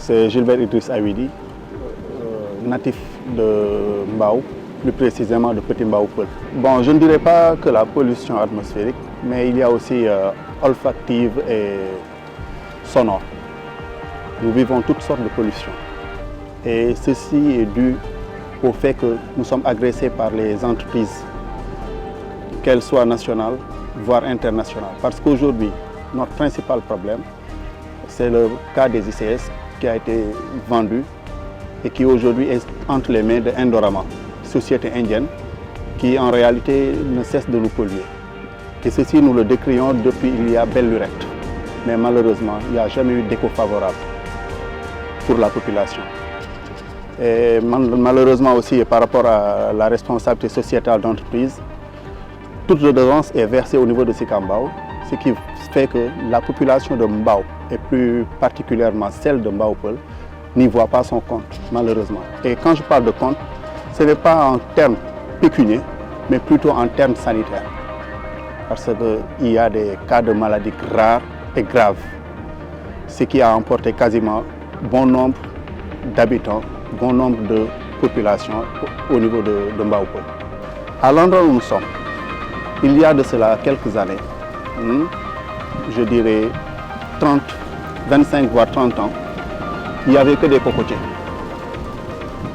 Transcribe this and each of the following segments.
C'est Gilbert Idriss Awidi, natif de Mbao, plus précisément de Petit Mbao Peul. Bon, je ne dirais pas que la pollution atmosphérique, mais il y a aussi olfactive et sonore. Nous vivons toutes sortes de pollutions. Et ceci est dû au fait que nous sommes agressés par les entreprises, qu'elles soient nationales, voire internationales. Parce qu'aujourd'hui, notre principal problème, c'est le cas des ICS qui a été vendu et qui aujourd'hui est entre les mains de Indorama, société indienne, qui en réalité ne cesse de nous polluer. Et ceci, nous le décrions depuis il y a belle lurette. Mais malheureusement, il n'y a jamais eu d'écho favorable pour la population. Et malheureusement aussi, par rapport à la responsabilité sociétale d'entreprise, toute redevance est versée au niveau de Sicap Mbao, ce qui fait que la population de Mbao, et plus particulièrement celle de Mbao Peul, n'y voit pas son compte, malheureusement. Et quand je parle de compte, ce n'est pas en termes pécuniaires, mais plutôt en termes sanitaires. Parce qu'il y a des cas de maladies rares et graves, ce qui a emporté quasiment bon nombre d'habitants, bon nombre de populations au niveau de Mbao Peul. À l'endroit où nous sommes, il y a de cela quelques années, je dirais 30, 25 voire 30 ans, il n'y avait que des cocotiers.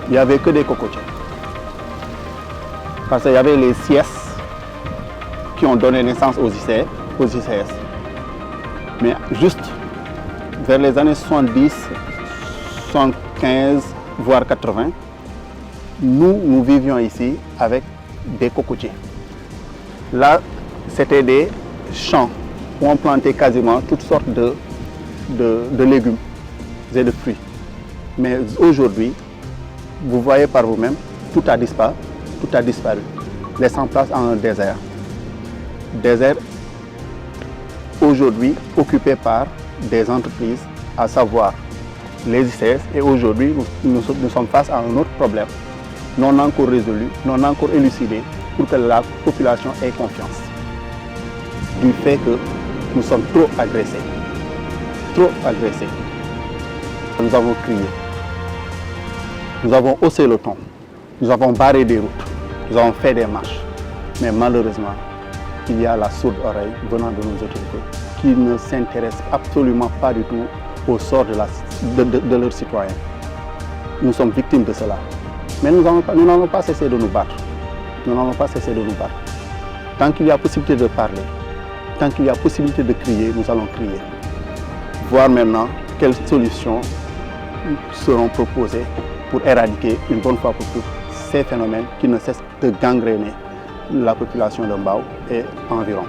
Il n'y avait que des cocotiers. Parce qu'il y avait les SIES qui ont donné naissance aux ICS. Mais juste vers les années 70, 75, voire 80, nous vivions ici avec des cocotiers. Là, c'était des champs où on plantait quasiment toutes sortes de légumes et de fruits. Mais aujourd'hui, vous voyez par vous-même, tout a disparu, laissant place à un désert. Désert aujourd'hui occupé par des entreprises, à savoir les ICS. Et aujourd'hui, nous sommes face à un autre problème, non encore résolu, non encore élucidé, pour que la population ait confiance. Du fait que nous sommes trop agressés. Trop agressés. Nous avons crié. Nous avons haussé le ton. Nous avons barré des routes. Nous avons fait des marches. Mais malheureusement, il y a la sourde oreille venant de nos autorités qui ne s'intéressent absolument pas du tout au sort de leurs citoyens. Nous sommes victimes de cela. Mais nous n'allons pas cesser de nous battre. Nous n'allons pas cesser de nous battre. Tant qu'il y a possibilité de parler, tant qu'il y a possibilité de crier, nous allons crier. Voir maintenant quelles solutions seront proposées pour éradiquer une bonne fois pour toutes ces phénomènes qui ne cessent de gangréner la population de Mbao et environ.